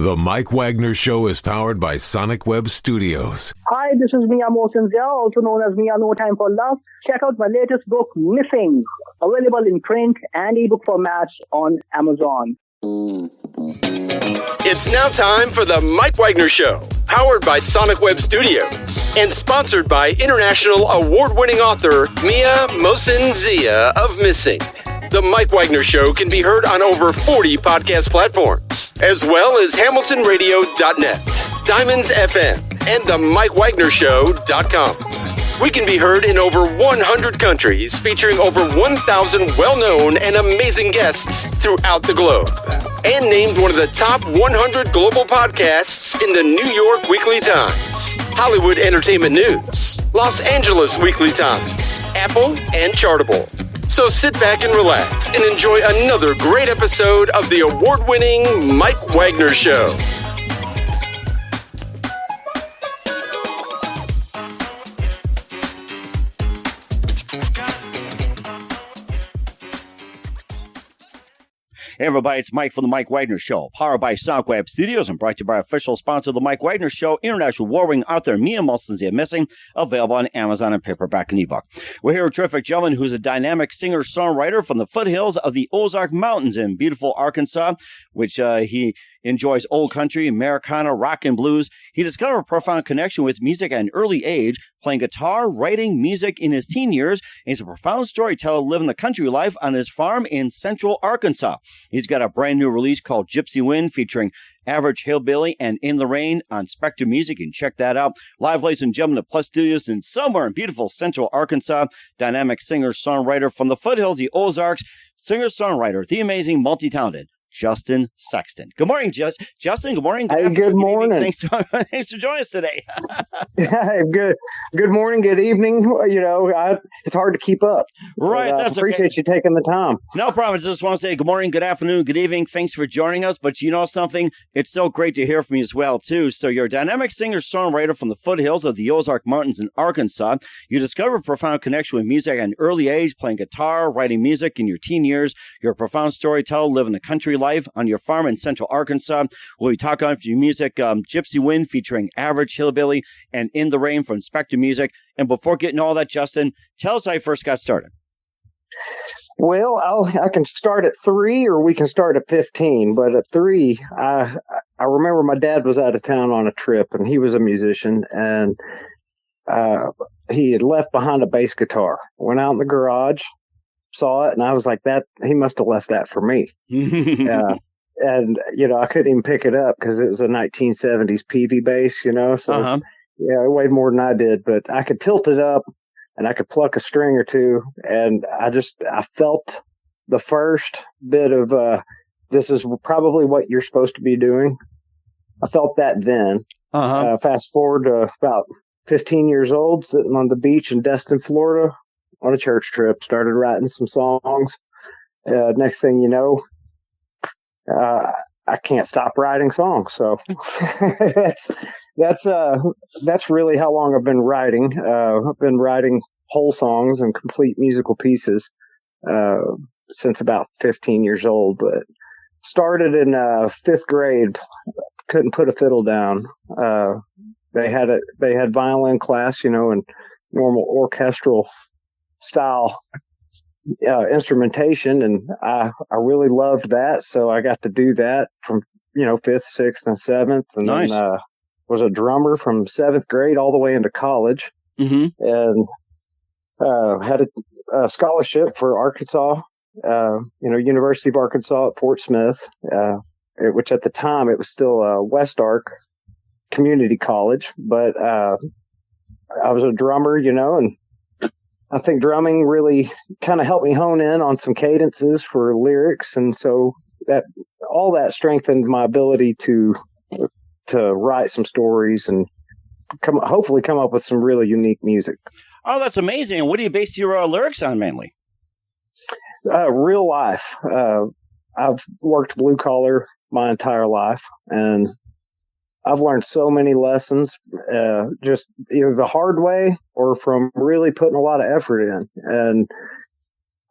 The Mike Wagner Show is powered by Sonic Web Studios. Hi, this is Mia Mosinzia, also known as Mia No Time for Love. Check out my latest book, Missing, available in print and ebook formats on Amazon. It's now time for The Mike Wagner Show, powered by Sonic Web Studios and sponsored by international award-winning author Mia Mosinzia of Missing. The Mike Wagner Show can be heard on over 40 podcast platforms, as well as hamiltonradio.net, Diamonds FM, and themikewagnershow.com. We can be heard in over 100 countries, featuring over 1,000 well-known and amazing guests throughout the globe. And named one of the top 100 global podcasts in the New York Weekly Times, Hollywood Entertainment News, Los Angeles Weekly Times, Apple, and Chartable. So sit back and relax and enjoy another great episode of the award-winning Mike Wagner Show. Hey everybody, it's Mike from The Mike Wagner Show, powered by Sonic Web Studios and brought to you by official sponsor of The Mike Wagner Show, international war-winning author Mia Mosinzia Missing, available on Amazon and paperback and ebook. We're here with a terrific gentleman who's a dynamic singer-songwriter from the foothills of the Ozarks Mountains in beautiful Arkansas, which he enjoys old country, Americana, rock, and blues. He discovered a profound connection with music at an early age, playing guitar, writing music in his teen years, and he's a profound storyteller living the country life on his farm in central Arkansas. He's got a brand new release called Gypsywind, featuring Average Hillbilly and In the Rain on Spectra Music. You can check that out. Live, ladies and gentlemen, at Plus Studios in somewhere in beautiful central Arkansas, dynamic singer-songwriter from the foothills, the Ozarks, singer-songwriter, the amazing, multi-talented Justin Sexton. Good morning, Justin. Good morning. Hey, good morning. Thanks for joining us today. Hey, good morning, good evening. You know, it's hard to keep up. Right. But, that's appreciate you taking the time. No problem. I just want to say good morning, good afternoon, good evening. Thanks for joining us. But you know something? It's so great to hear from you as well, too. So you're a dynamic singer-songwriter from the foothills of the Ozark Mountains in Arkansas. You discovered a profound connection with music at an early age, playing guitar, writing music in your teen years. You're a profound storyteller living the country life on your farm in central Arkansas. We'll be talking about your music, Gypsywind, featuring Average Hillbilly and In the Rain from Spectra Music. And before getting all that, Justin, tell us how you first got started. Well, I can start at 3 or we can start at 15. But at 3, I remember my dad was out of town on a trip and he was a musician and he had left behind a bass guitar. Went out in the garage, saw it, and I was like, "That he must have left that for me." And you know, I couldn't even pick it up because it was a 1970s PV bass, you know. So yeah, it weighed more than I did, but I could tilt it up and I could pluck a string or two, and I felt the first bit of this is probably what you're supposed to be doing. I felt that then. Fast forward to about 15 years old, sitting on the beach in Destin, Florida, on a church trip, started writing some songs. Next thing you know, I can't stop writing songs. So that's really how long I've been writing. I've been writing whole songs and complete musical pieces since about 15 years old. But started in 5th grade. Couldn't put a fiddle down. They had violin class, you know, and normal orchestral style instrumentation, and I really loved that, so I got to do that from 5th, 6th, and 7th, and nice. Then was a drummer from 7th grade all the way into college, and had a scholarship for Arkansas, University of Arkansas at Fort Smith, which at the time it was still West Ark Community College, but I was a drummer, and I think drumming really kind of helped me hone in on some cadences for lyrics. And so all that strengthened my ability to write some stories and hopefully come up with some really unique music. Oh, that's amazing. And what do you base your lyrics on mainly? Real life. I've worked blue collar my entire life, and I've learned so many lessons, just either the hard way or from really putting a lot of effort in. And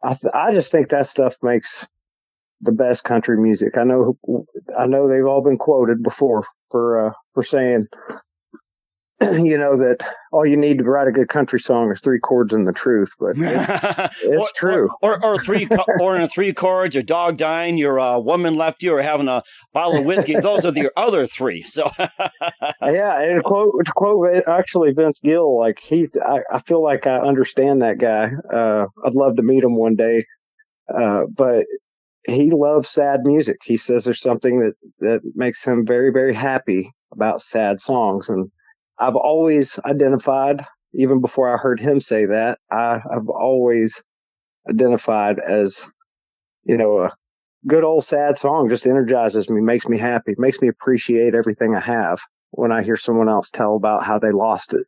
I just think that stuff makes the best country music. I know they've all been quoted before for saying, that all you need to write a good country song is 3 chords and the truth, but it's true. Or in 3 chords, your dog dying, your woman left you, or having a bottle of whiskey. Those are the other 3. So yeah, and to quote actually Vince Gill, like I feel like I understand that guy. I'd love to meet him one day, but he loves sad music. He says there's something that makes him very, very happy about sad songs, and I've always identified, even before I heard him say that, I've always identified as, a good old sad song just energizes me, makes me happy, makes me appreciate everything I have when I hear someone else tell about how they lost it.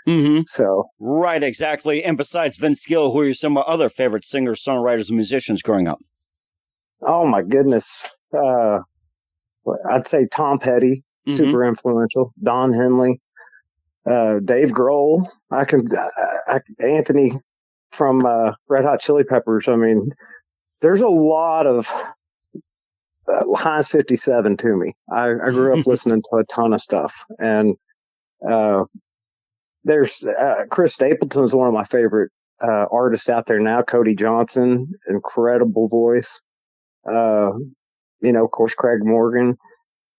Mm-hmm. So right, exactly. And besides Vince Gill, who are some other favorite singers, songwriters, and musicians growing up? Oh my goodness. I'd say Tom Petty, super influential. Don Henley. Dave Grohl, Anthony from Red Hot Chili Peppers. I mean, there's a lot of Heinz 57 to me. I grew up listening to a ton of stuff, and there's Chris Stapleton is one of my favorite artists out there now. Cody Johnson, incredible voice. Of course, Craig Morgan.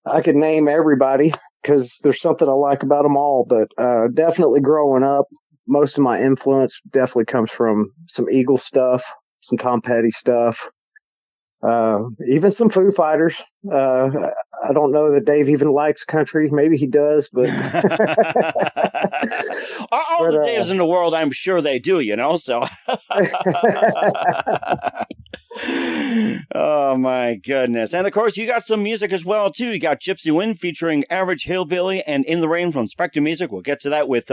I could name everybody because there's something I like about them all, but definitely growing up, most of my influence definitely comes from some Eagles stuff, some Tom Petty stuff, even some Foo Fighters. I don't know that Dave even likes country. Maybe he does, but all the Daves in the world, I'm sure they do, so. Oh my goodness. And of course you got some music as well too. You got Gypsywind featuring Average Hillbilly and In the Rain from Spectra Music. We'll get to that with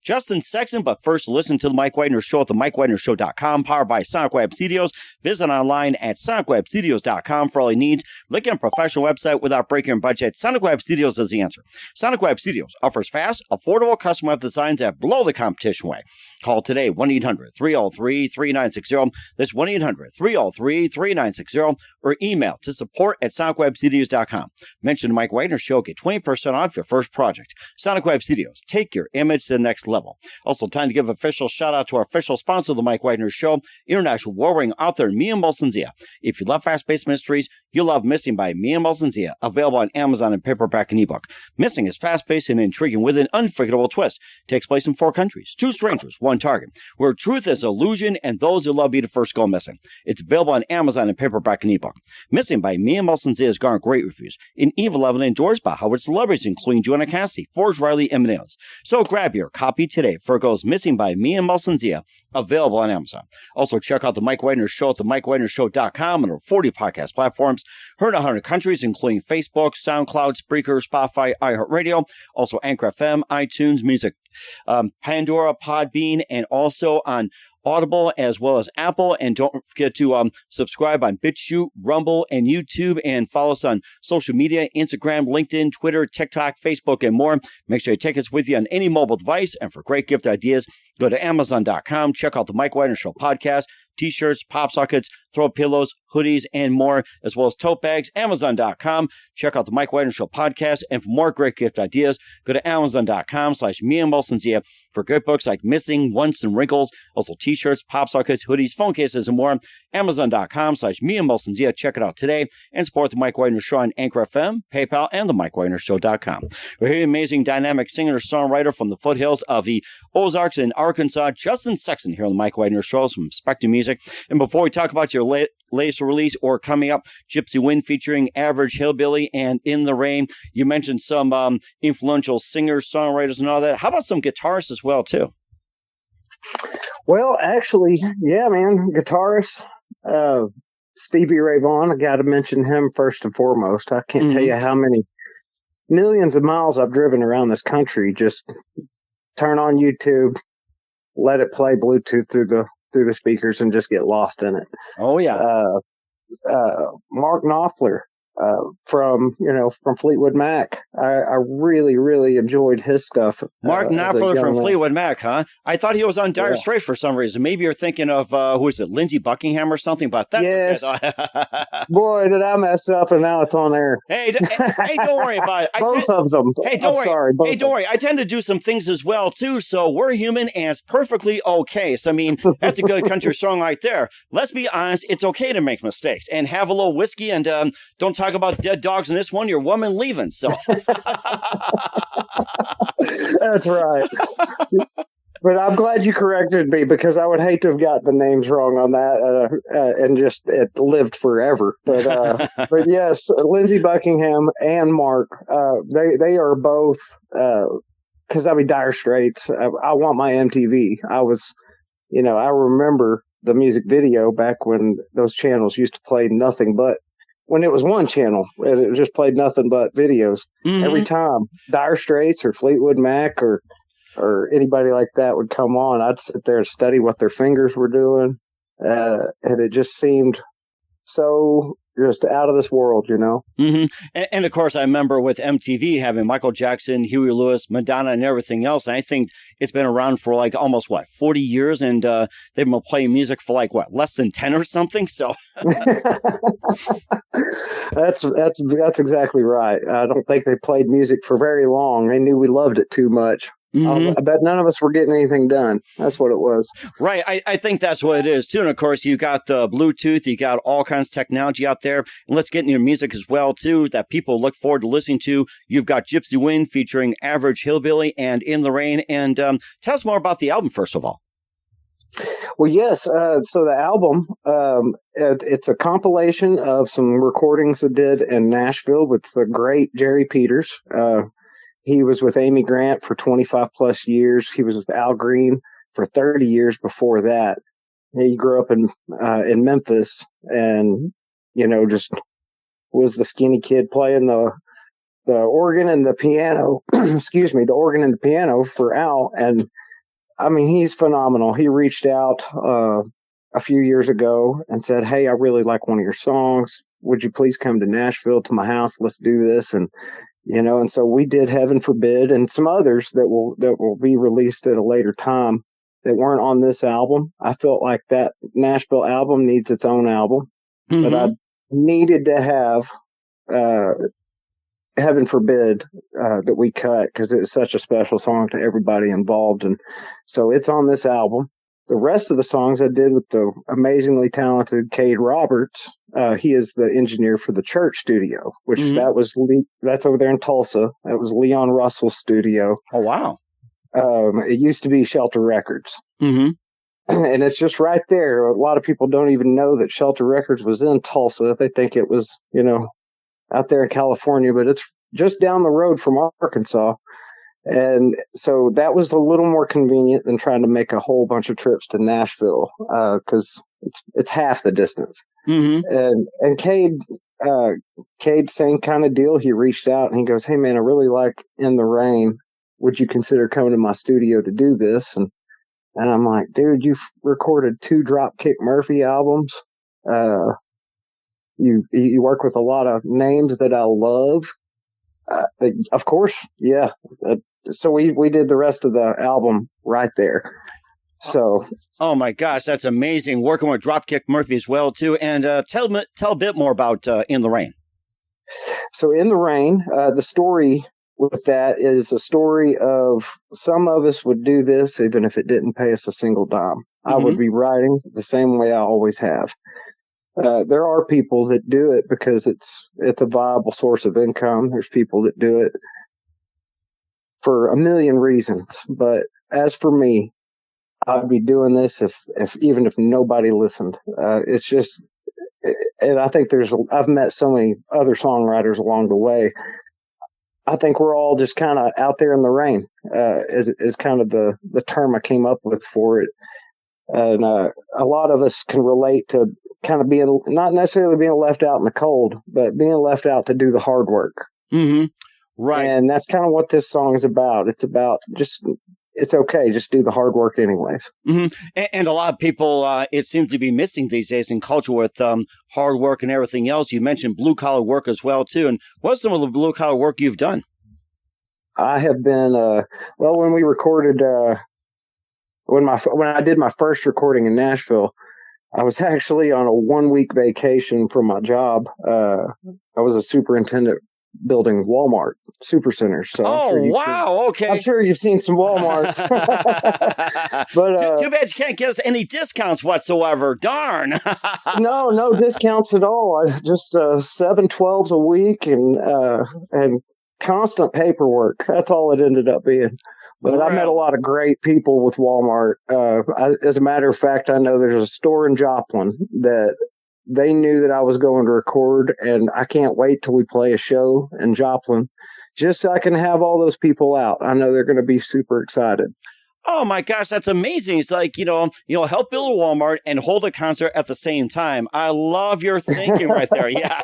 Justin Sexton, but first listen to the Mike Wagner Show at themikewagnershow.com, powered by Sonic Web Studios. Visit online at sonicwebstudios.com for all your needs. Looking at a professional website without breaking your budget? Sonic Web Studios is the answer. Sonic Web Studios offers fast, affordable custom web designs that blow the competition away. Call today, 1-800-303-3960. That's 1-800-303-3960. Or email to support@sonicwebstudios.com. Mention the Mike Wagner Show. Get 20% off your first project. Sonic Web Studios. Take your image to the next level. Also, time to give an official shout out to our official sponsor of the Mike Wagner Show, international warring author Mia Molson-Zia. If you love fast-paced mysteries, you'll love Missing by Mia Molson-Zia, available on Amazon in paperback and ebook. Missing is fast-paced and intriguing with an unforgettable twist. Takes place in 4 countries, 2 strangers, 1 target, where truth is illusion and those who love you the first go missing. It's available on Amazon in paperback and ebook. Missing by Mia Molson-Zia has garnered great reviews. In Evil Evan endorsed by Howard celebrities including Joanna Cassidy, Forrest Riley, and Mills. So grab your copy today for it goes Missing by Mia Molson-Zia, available on Amazon. Also check out the Mike Wagner Show at themikewagnershow.com and over 40 podcast platforms. Heard in 100 countries including Facebook, SoundCloud, Spreaker, Spotify, iHeartRadio, also Anchor FM, iTunes, Music, Pandora, Podbean, and also on Audible as well as Apple. And don't forget to subscribe on BitChute, Rumble, and YouTube, and follow us on social media, Instagram, LinkedIn, Twitter, TikTok, Facebook, and more. Make sure you take us with you on any mobile device. And for great gift ideas, go to Amazon.com, check out the Mike Wagner Show podcast, T-shirts, pop sockets, throw pillows, hoodies, and more, as well as tote bags. Amazon.com. Check out the Mike Wagner Show podcast. And for more great gift ideas, go to Amazon.com/Mia Molson-Zia for great books like Missing, Once, and Wrinkles. Also T-shirts, pop sockets, hoodies, phone cases, and more. Amazon.com/Mia Molson-Zia. Check it out today and support the Mike Wagner Show on Anchor FM, PayPal, and the mikewagnershow.com. We're hearing amazing dynamic singer-songwriter from the foothills of the Ozarks in Arkansas, Justin Sexton, here on the Mike Wagner Show from Spectra Music. And before we talk about your latest release or coming up, Gypsywind featuring Average Hillbilly and In the Rain, you mentioned some influential singers, songwriters, and all that. How about some guitarists as well, too? Well, actually, yeah, man, guitarist, Stevie Ray Vaughan, I got to mention him first and foremost. I can't tell you how many millions of miles I've driven around this country. Just turn on YouTube, let it play Bluetooth through the speakers, and just get lost in it. Oh yeah. Mark Knopfler, from Fleetwood Mac. I really, really enjoyed his stuff. Mark Knopfler from man. Fleetwood Mac, huh? I thought he was on Dire Straits for some reason. Maybe you're thinking of, who is it, Lindsey Buckingham or something, but that's yes. Okay. Boy, did I mess up, and now it's on there. Hey, don't worry about it. Both of them. Hey, don't worry. Sorry, Don't worry. I tend to do some things as well, too, so we're human, and it's perfectly okay. So, I mean, that's a good country song right there. Let's be honest, it's okay to make mistakes, and have a little whiskey, and don't talk about dead dogs in this one, your woman leaving, so. That's right. But I'm glad you corrected me, because I would hate to have got the names wrong on that and just it lived forever. But but yes, Lindsey Buckingham and Mark, they are both, because Dire Straits. I want my MTV. I remember the music video back when those channels used to play nothing but. When it was one channel, it just played nothing but videos. Mm-hmm. Every time Dire Straits or Fleetwood Mac or anybody like that would come on, I'd sit there and study what their fingers were doing. And it just seemed so just out of this world, Mm-hmm. And of course, I remember with MTV having Michael Jackson, Huey Lewis, Madonna, and everything else. And I think it's been around for almost 40 years, and they've been playing music for less than 10 or something. So that's exactly right. I don't think they played music for very long. They knew we loved it too much. Mm-hmm. I bet none of us were getting anything done. That's what it was. Right. I think that's what it is, too. And, of course, you got the Bluetooth. You got all kinds of technology out there. And let's get into your music as well, too, that people look forward to listening to. You've got Gypsywind featuring Average Hillbilly and In the Rain. And tell us more about the album, first of all. Well, yes. So the album, it's a compilation of some recordings I did in Nashville with the great Jerry Peters. He was with Amy Grant for 25 plus years. He was with Al Green for 30 years before that. He grew up in Memphis, and just was the skinny kid playing the organ and the piano. Excuse me, the organ and the piano for Al. And I mean, he's phenomenal. He reached out a few years ago and said, "Hey, I really like one of your songs. Would you please come to Nashville to my house? Let's do this." And so we did Heaven Forbid and some others that will be released at a later time that weren't on this album. I felt like that Nashville album needs its own album, mm-hmm. but I needed to have Heaven Forbid that we cut, because it was such a special song to everybody involved. And so it's on this album. The rest of the songs I did with the amazingly talented Cade Roberts. He is the engineer for the Church studio, which mm-hmm. That's over there in Tulsa. That was Leon Russell's studio. Oh, wow. It used to be Shelter Records. Mm-hmm. And it's just right there. A lot of people don't even know that Shelter Records was in Tulsa. They think it was, out there in California, but it's just down the road from Arkansas. And so that was a little more convenient than trying to make a whole bunch of trips to Nashville, because it's half the distance. Mm-hmm. And Cade, same kind of deal. He reached out and he goes, "Hey man, I really like In the Rain. Would you consider coming to my studio to do this?" And I'm like, "Dude, you've recorded 2 Dropkick Murphy albums. You work with a lot of names that I love. Of course, yeah." So we did the rest of the album right there. So, oh my gosh, that's amazing! Working with Dropkick Murphy as well too. And tell a bit more about In the Rain. So, In the Rain, the story with that is a story of some of us would do this even if it didn't pay us a single dime. Mm-hmm. I would be writing the same way I always have. There are people that do it because it's a viable source of income. There's people that do it for a million reasons. But as for me, I'd be doing this even if nobody listened. It's just, and I think I've met so many other songwriters along the way. I think we're all just kind of out there in the rain, is kind of the term I came up with for it. And a lot of us can relate to kind of being, not necessarily being left out in the cold, but being left out to do the hard work. Mm-hmm. Right. And that's kind of what this song is about. It's about just it's okay. Just do the hard work anyways. Mm-hmm. And a lot of people, it seems to be missing these days in culture with hard work and everything else. You mentioned blue-collar work as well, too. And what's some of the blue-collar work you've done? I have been, when we recorded, when I did my first recording in Nashville, I was actually on a 1-week vacation from my job. I was a superintendent building Walmart supercenters. So Okay. I'm sure you've seen some Walmarts. But too bad you can't get us any discounts whatsoever. Darn. No discounts at all. I just 7/12s a week and constant paperwork. That's all it ended up being. But I met a lot of great people with Walmart. As a matter of fact, I know there's a store in Joplin that they knew that I was going to record, and I can't wait till we play a show in Joplin just so I can have all those people out. I know they're going to be super excited. Oh my gosh, that's amazing. It's like, help build a Walmart and hold a concert at the same time. I love your thinking right there. Yeah.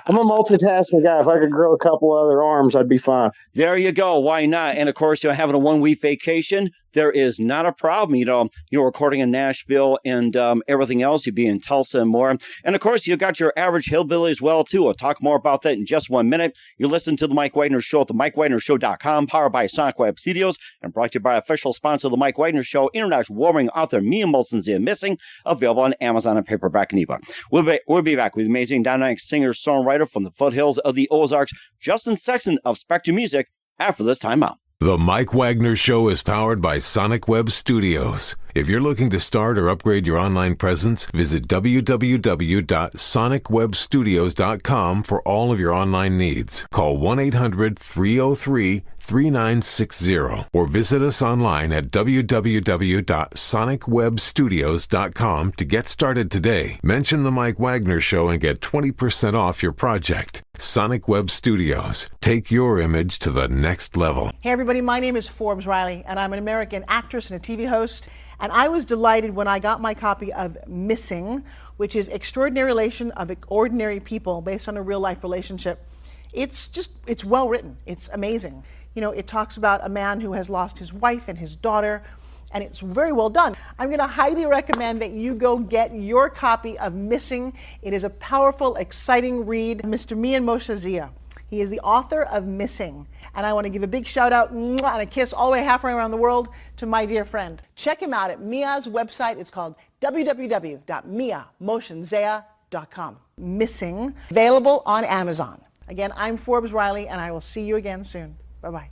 I'm a multitasking guy. If I could grow a couple other arms, I'd be fine. There you go. Why not? And of course, having a 1-week vacation, there is not a problem. You're recording in Nashville and everything else. You'd be in Tulsa and more. And of course, you've got your average hillbilly as well, too. I'll talk more about that in just 1 minute. You listen to The Mike Wagner Show at themikewagnershow.com, powered by Sonic Web Studios, and brought to you by official sponsor of The Mike Wagner Show, international warring author Mia Molson's Missing, available on Amazon and paperback and ebook. We'll be back with amazing dynamic singer-songwriter from the foothills of the Ozarks, Justin Sexton of Spectra Music, after this time out. The Mike Wagner Show is powered by Sonic Web Studios. If you're looking to start or upgrade your online presence, visit www.sonicwebstudios.com for all of your online needs. Call 1-800-303-3960 or visit us online at www.sonicwebstudios.com to get started today. Mention The Mike Wagner Show and get 20% off your project. Sonic Web Studios. Take your image to the next level. Hey everybody, my name is Forbes Riley, and I'm an American actress and a TV host. And I was delighted when I got my copy of Missing, which is Extraordinary Relation of Ordinary People based on a real life relationship. It's well written. It's amazing. It talks about a man who has lost his wife and his daughter, and it's very well done. I'm going to highly recommend that you go get your copy of Missing. It is a powerful, exciting read. Mr. Mian Moshe Zia. He is the author of Missing. And I want to give a big shout out and a kiss all the way halfway around the world to my dear friend. Check him out at Mia's website. It's called www.miamotionzea.com. Missing, available on Amazon. Again, I'm Forbes Riley, and I will see you again soon. Bye-bye.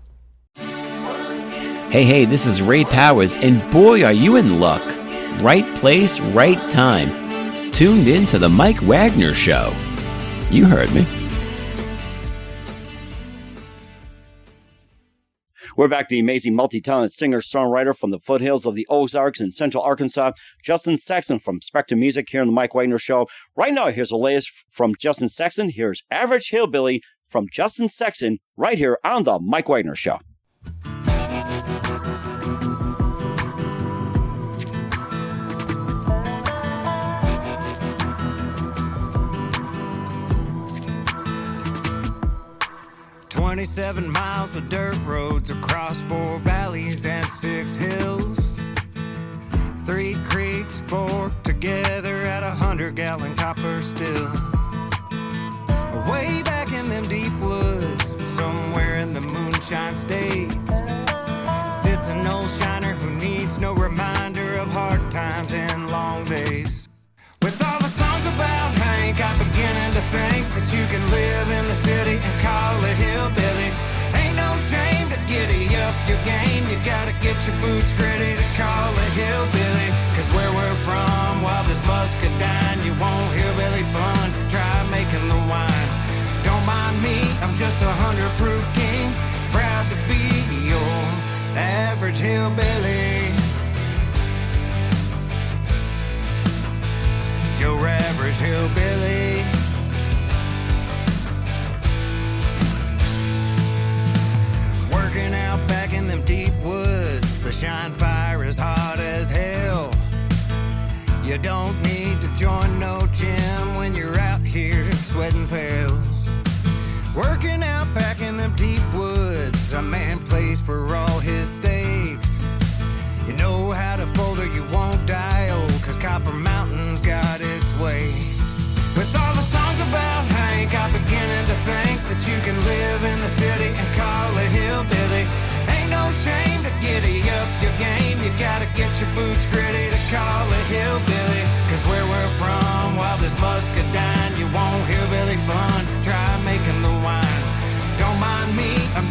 Hey, this is Ray Powers, and boy, are you in luck. Right place, right time. Tuned in to The Mike Wagner Show. You heard me. We're back to the amazing multi-talented singer-songwriter from the foothills of the Ozarks in central Arkansas, Justin Sexton from Spectra Music here on The Mike Wagner Show. Right now, here's the latest from Justin Sexton. Here's Average Hillbilly from Justin Sexton right here on The Mike Wagner Show. "27 miles of dirt roads across 4 valleys and 6 hills. 3 creeks fork together at 100-gallon copper still. Way back in them deep woods, somewhere in the moonshine states, sits an old shiner who needs no reminder of hard times and long days. With all the songs about Hank, I'm beginning to think that you can live in the city and call it hillbilly. Ain't no shame to giddy up your game. You gotta get your boots gritty to call it hillbilly. Cause where we're from, wild as muscadine, you want hillbilly fun, try making the wine. Don't mind me, I'm just 100 proof king, proud to be your average hillbilly. Your average hillbilly. Working out back in them deep woods, the shine fire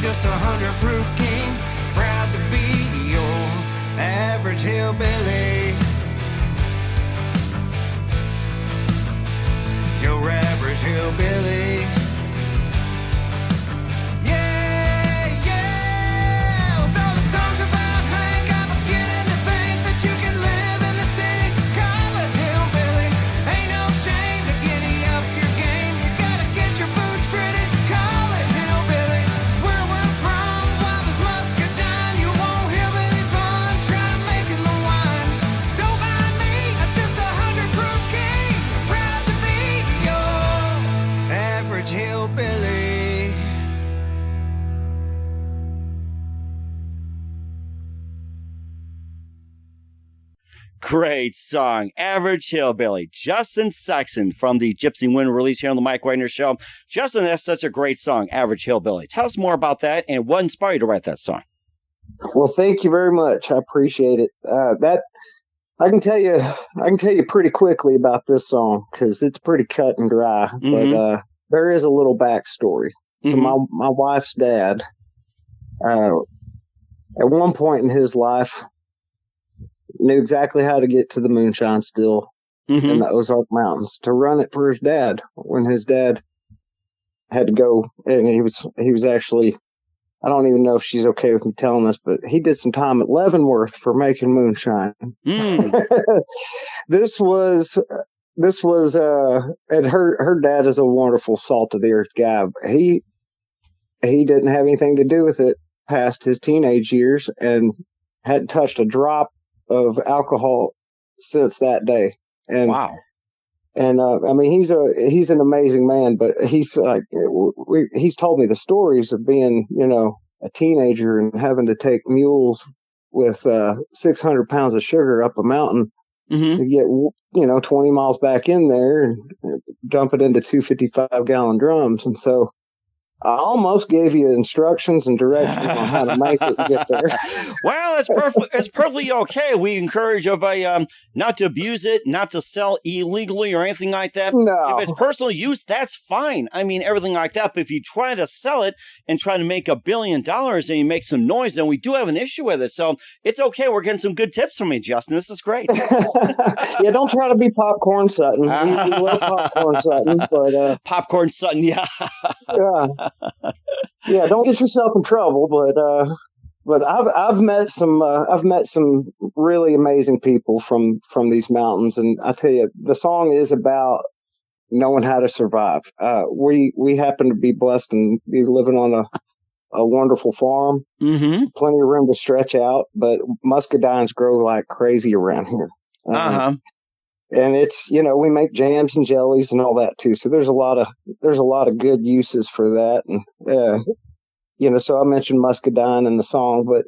just 100 proof king, proud to be your average hillbilly. Your average hillbilly. Yeah, yeah. With all the songs about Hank, I'm beginning to think that you can live in the city. Call it hillbilly. Ain't no shame to giddy up your game. You gotta get your boots gritty. Call it hillbilly. It's where we're from. While there's muscadine, you want hillbilly fun. Try making the wine. Don't mind me, I'm just 100 proof king. Proud to be your average hillbilly. Great song, Average Hillbilly. Justin Sexton from the Gypsywind release here on the Mike Wagner Show. Justin, that's such a great song, Average Hillbilly. Tell us more about that and what inspired you to write that song. Well, thank you very much. I appreciate it. I can tell you pretty quickly about this song because it's pretty cut and dry. But there is a little backstory. So my wife's dad, at one point in his life, knew exactly how to get to the moonshine still in the Ozark Mountains to run it for his dad when his dad had to go. And he was actually, I don't even know if she's okay with me telling this, but he did some time at Leavenworth for making moonshine. This was and her dad is a wonderful salt of the earth guy. He didn't have anything to do with it past his teenage years and hadn't touched a drop of alcohol since that day. And wow. And I mean, he's an amazing man, but he's like, he's told me the stories of being, a teenager and having to take mules with 600 pounds of sugar up a mountain to get, 20 miles back in there and dump it into 255-gallon drums. And so I almost gave you instructions and directions on how to make it and get there. Well, it's perfectly okay. We encourage everybody not to abuse it, not to sell illegally or anything like that. No. If it's personal use, that's fine. I mean, everything like that. But if you try to sell it and try to make $1 billion and you make some noise, then we do have an issue with it. So it's okay. We're getting some good tips from you, Justin. This is great. Yeah, don't try to be Popcorn Sutton. We love Popcorn Sutton, but Popcorn Sutton, yeah. Yeah, don't get yourself in trouble. But I've met some really amazing people from these mountains, and I tell you, the song is about knowing how to survive. We happen to be blessed and be living on a wonderful farm, plenty of room to stretch out, but muscadines grow like crazy around here. And it's, we make jams and jellies and all that too. So there's a lot of good uses for that. And, so I mentioned muscadine in the song, but,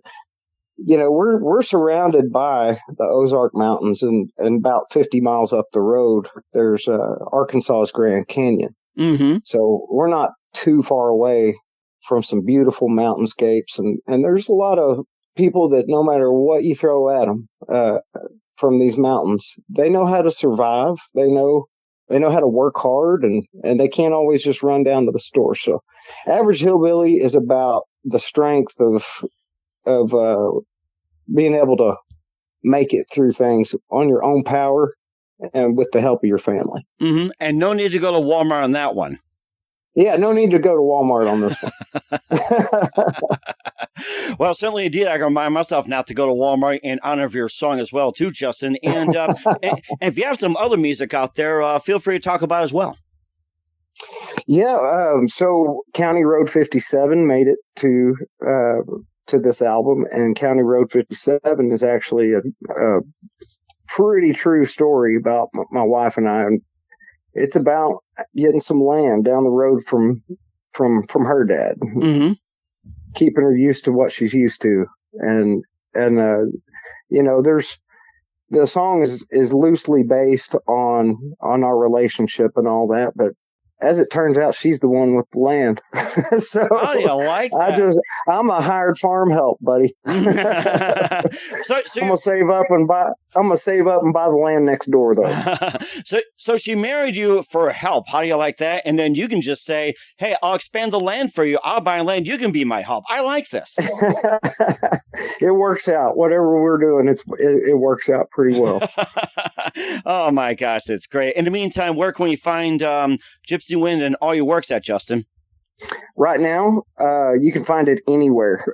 we're surrounded by the Ozark Mountains and about 50 miles up the road, there's Arkansas's Grand Canyon. So we're not too far away from some beautiful mountainscapes. And there's a lot of people that no matter what you throw at them, from these mountains, they know how to survive. They know how to work hard, and they can't always just run down to the store. So Average Hillbilly is about the strength of being able to make it through things on your own power and with the help of your family. And no need to go to Walmart on that one. Yeah, no need to go to Walmart on this one. Well, certainly indeed. I can remind myself not to go to Walmart in honor of your song as well, too, Justin. And, and if you have some other music out there, feel free to talk about it as well. Yeah. So County Road 57 made it to this album, and County Road 57 is actually a pretty true story about my wife and I. And it's about getting some land down the road from her dad, keeping her used to what she's used to. And there's, the song is loosely based on our relationship and all that, but as it turns out, she's the one with the land. So how do you like that? I'm a hired farm help, buddy. so I'm gonna save up and buy the land next door, though. So she married you for help. How do you like that? And then you can just say, "Hey, I'll expand the land for you. I'll buy land. You can be my help." I like this. It works out. Whatever we're doing, it works out pretty well. Oh my gosh, it's great. In the meantime, where can we find Gypsywind and all your works at, Justin? Right now, you can find it anywhere.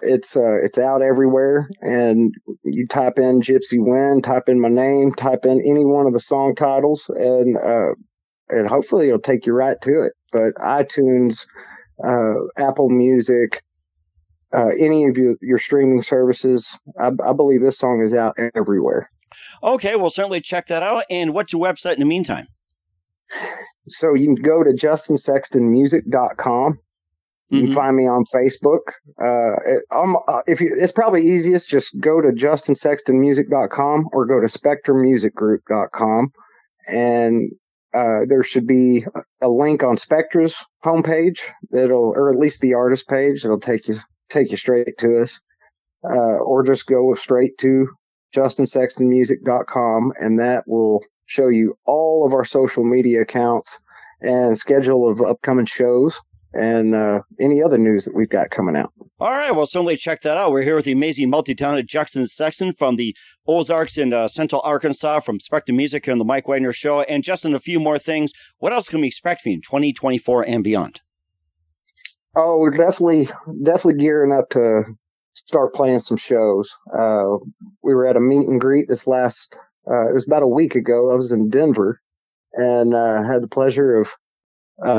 It's out everywhere, and you type in Gypsywind, type in my name, type in any one of the song titles, and hopefully it'll take you right to it. But iTunes, Apple Music, any of your streaming services, I believe this song is out everywhere. Okay, we'll certainly check that out. And what's your website in the meantime? So you can go to justinsextonmusic.com. You can find me on Facebook. It's probably easiest, just go to justinsextonmusic.com or go to spectramusicgroup.com. And there should be a link on Spectra's homepage or at least the artist page. It'll take you straight to us. Or just go straight to justinsextonmusic.com, and that will show you all of our social media accounts and schedule of upcoming shows and any other news that we've got coming out. All right, well, certainly check that out. We're here with the amazing multi-talented Justin Sexton from the Ozarks in Central Arkansas from Spectra Music here on the Mike Wagner Show. And Justin, a few more things. What else can we expect from you in 2024 and beyond? Oh, we're definitely gearing up to start playing some shows. We were at a meet and greet it was about a week ago. I was in Denver and had the pleasure of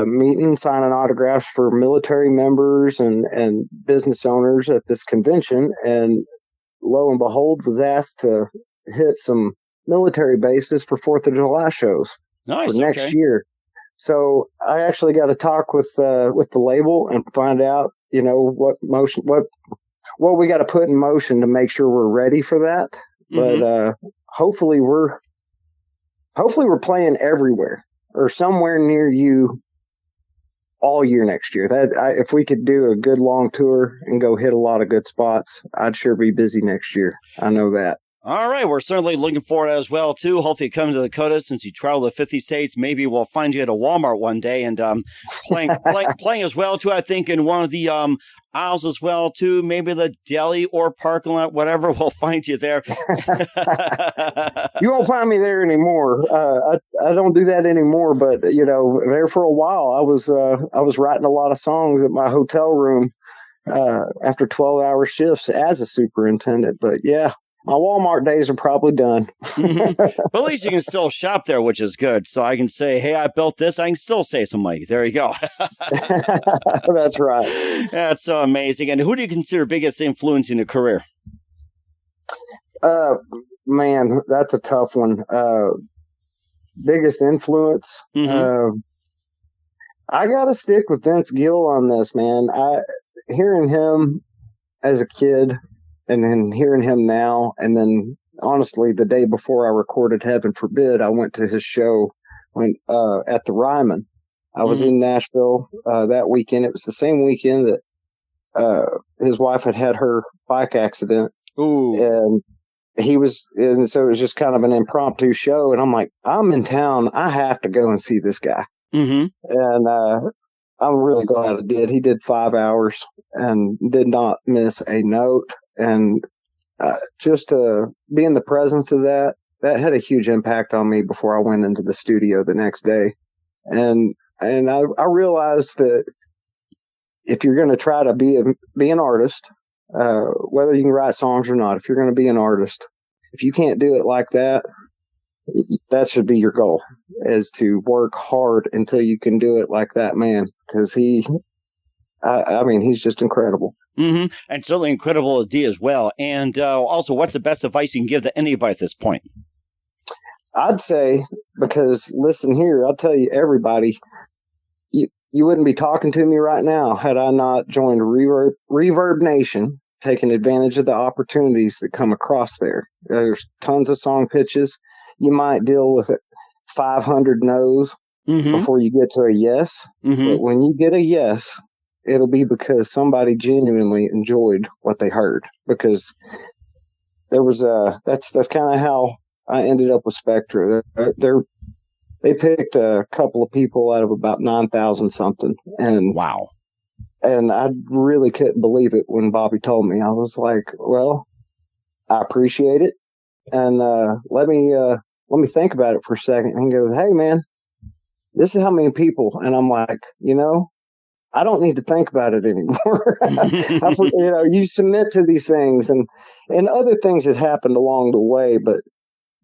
meeting, signing autographs for military members and business owners at this convention. And lo and behold, was asked to hit some military bases for 4th of July shows for next year. So I actually got to talk with the label and find out, what we got to put in motion to make sure we're ready for that. But hopefully we're playing everywhere or somewhere near you all year next year. If we could do a good long tour and go hit a lot of good spots, I'd sure be busy next year. I know that. All right, we're certainly looking forward as well, too. Hopefully you come to Dakota since you travel to 50 states. Maybe we'll find you at a Walmart one day and playing as well, too, I think, in one of the aisles as well, too. Maybe the deli or parking lot, whatever. We'll find you there. You won't find me there anymore. I don't do that anymore, but, there for a while, I was writing a lot of songs at my hotel room after 12-hour shifts as a superintendent. But, yeah. My Walmart days are probably done. But at least you can still shop there, which is good. So I can say, hey, I built this. I can still save some money. There you go. That's right. That's so amazing. And who do you consider biggest influence in your career? Man, that's a tough one. Biggest influence? I got to stick with Vince Gill on this, man. Hearing him as a kid, and then hearing him now, and then honestly, the day before I recorded Heaven Forbid, I went to his show at the Ryman. I was in Nashville that weekend. It was the same weekend that his wife had her bike accident. Ooh. And so it was just kind of an impromptu show. And I'm like, I'm in town. I have to go and see this guy. And I'm really glad I did. He did 5 hours and did not miss a note. And just to be in the presence of that had a huge impact on me before I went into the studio the next day. And I realized that if you're going to try to be an artist, whether you can write songs or not, if you're going to be an artist, if you can't do it like that, that should be your goal, is to work hard until you can do it like that man. Because he's just incredible. And certainly incredible as D as well. And also, what's the best advice you can give to anybody at this point? I'd say, because listen here, I'll tell you, everybody, you wouldn't be talking to me right now had I not joined Reverb Nation, taking advantage of the opportunities that come across there. There's tons of song pitches. You might deal with 500 no's, before you get to a yes. But when you get a yes, it'll be because somebody genuinely enjoyed what they heard. Because there was that's kind of how I ended up with Spectra. They picked a couple of people out of about 9,000 something. And wow. And I really couldn't believe it when Bobby told me. I was like, well, I appreciate it. And let me think about it for a second. And he goes, hey, man, this is how many people. And I'm like, I don't need to think about it anymore. You submit to these things and other things that happened along the way. But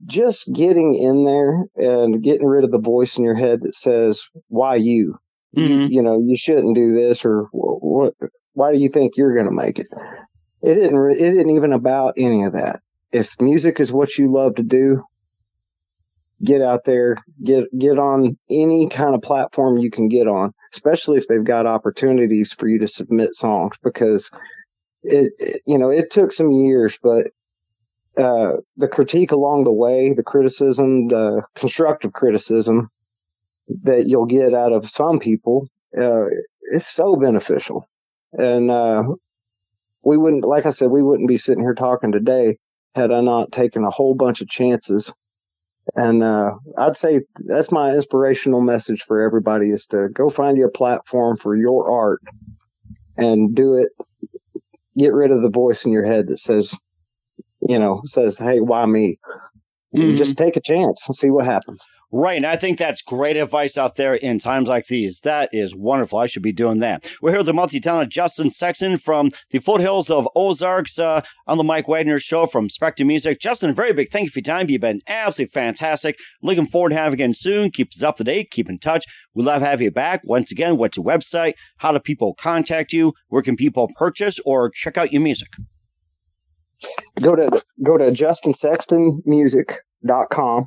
just getting in there and getting rid of the voice in your head that says, why you? You shouldn't do this, or what? Why do you think you're going to make it? It isn't even about any of that. If music is what you love to do, get out there, get on any kind of platform you can get on, especially if they've got opportunities for you to submit songs, because it took some years, but the critique along the way, the criticism, the constructive criticism that you'll get out of some people, it's so beneficial. And we wouldn't be sitting here talking today had I not taken a whole bunch of chances. And I'd say that's my inspirational message for everybody, is to go find you a platform for your art and do it. Get rid of the voice in your head that says, hey, why me? Just take a chance and see what happens. Right, and I think that's great advice out there in times like these. That is wonderful. I should be doing that. We're here with the multi-talented Justin Sexton from the foothills of Ozarks on the Mike Wagner Show from Spectra Music. Justin, a very big thank you for your time. You've been absolutely fantastic. Looking forward to having you again soon. Keep us up to date. Keep in touch. We love having you back. Once again, what's your website? How do people contact you? Where can people purchase or check out your music? Go to justinsextonmusic.com.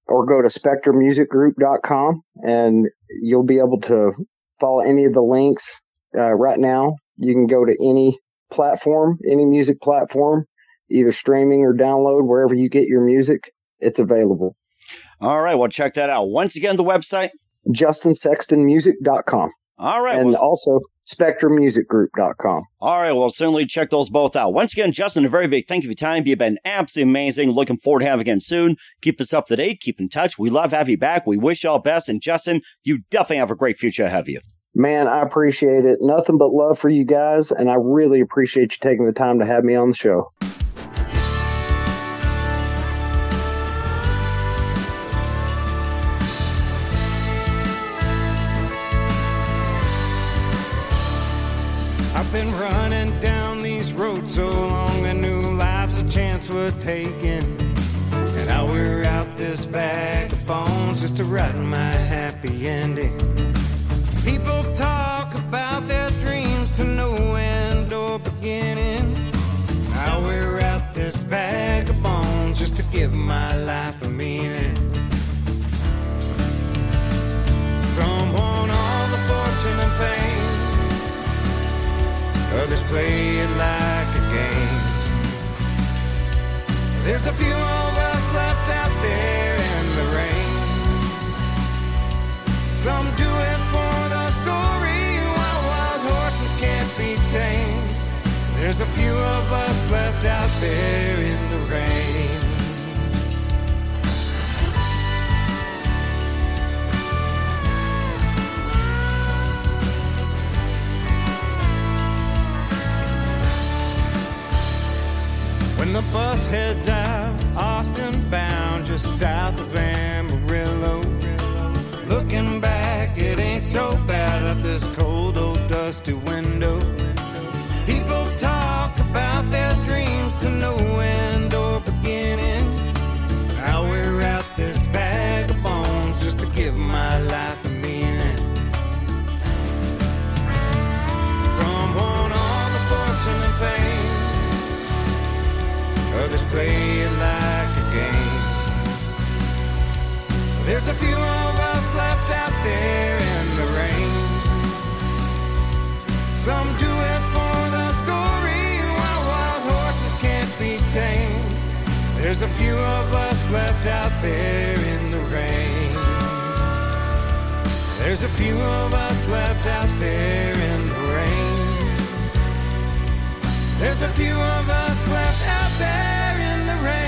or go to spectramusicgroup.com, and you'll be able to follow any of the links. Right now, you can go to any platform, any music platform, either streaming or download, wherever you get your music, it's available. All right, well, check that out. Once again, the website? justinsextonmusic.com. All right. And also spectramusicgroup.com. All right. Well, certainly check those both out. Once again, Justin, a very big thank you for your time. You've been absolutely amazing. Looking forward to having you again soon. Keep us up to date. Keep in touch. We love having you back. We wish you all best. And Justin, you definitely have a great future ahead of you. Man, I appreciate it. Nothing but love for you guys. And I really appreciate you taking the time to have me on the show. I've been running down these roads so long, I knew life's a chance worth taking. And I wear out this bag of bones just to write my happy ending. People talk about their dreams to no end or beginning. I wear out this bag of bones just to give my life a meaning. Some want all the fortune and fame, others play it like a game. There's a few of us left out there in the rain. Some do it for the story, while wild horses can't be tamed. There's a few of us left out there in the rain. When the bus heads out, Austin bound, just south of Amarillo. Looking back, it ain't so bad out this cold old dusty window. People talk about their dreams to no end or beginning. I wear out this bag of bones just to give my life a meaning. Some want all the fortune and fame, others play it like a game. There's a few of us left out there in the rain. Some do it for the story, while wild horses can't be tamed. There's a few of us left out there in the rain. There's a few of us left out there in the rain. There's a few of us left out there in the rain.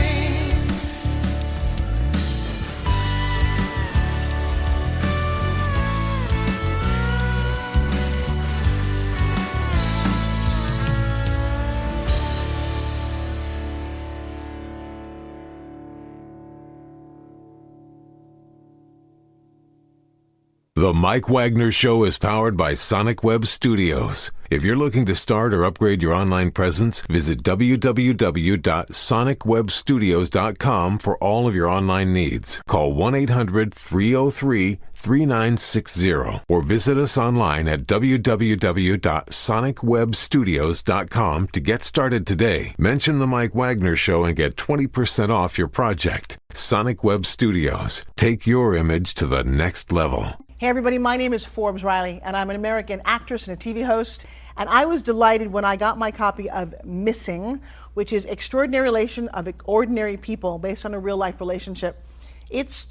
The Mike Wagner Show is powered by Sonic Web Studios. If you're looking to start or upgrade your online presence, visit www.sonicwebstudios.com for all of your online needs. Call 1-800-303-3960 or visit us online at www.sonicwebstudios.com to get started today. Mention The Mike Wagner Show and get 20% off your project. Sonic Web Studios. Take your image to the next level. Hey everybody, my name is Forbes Riley, and I'm an American actress and a TV host, and I was delighted when I got my copy of Missing, which is Extraordinary Relation of Ordinary People based on a real-life relationship. It's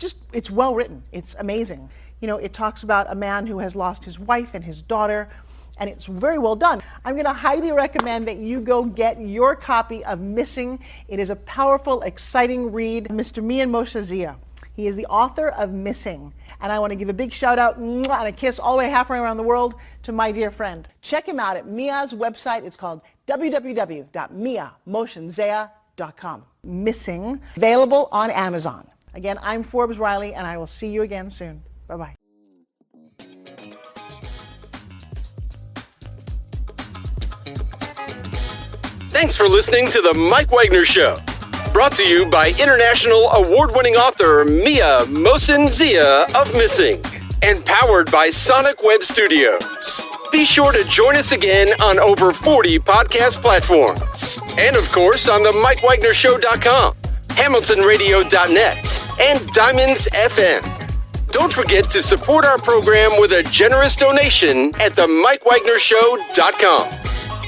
well written. It's amazing. You know, it talks about a man who has lost his wife and his daughter, and it's very well done. I'm going to highly recommend that you go get your copy of Missing. It is a powerful, exciting read. Mr. Mian Moshe Zia. He is the author of Missing. And I want to give a big shout out and a kiss all the way halfway around the world to my dear friend. Check him out at Mia's website. It's called www.miamoshenzea.com. Missing, available on Amazon. Again, I'm Forbes Riley, and I will see you again soon. Bye-bye. Thanks for listening to The Mike Wagner Show. Brought to you by international award-winning author Mia Mohsen-Zia of Missing, and powered by Sonic Web Studios. Be sure to join us again on over 40 podcast platforms, and of course on the mikewagnershow.com, hamiltonradio.net, and Diamonds FM. Don't forget to support our program with a generous donation at themikewagnershow.com.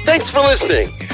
Thanks for listening.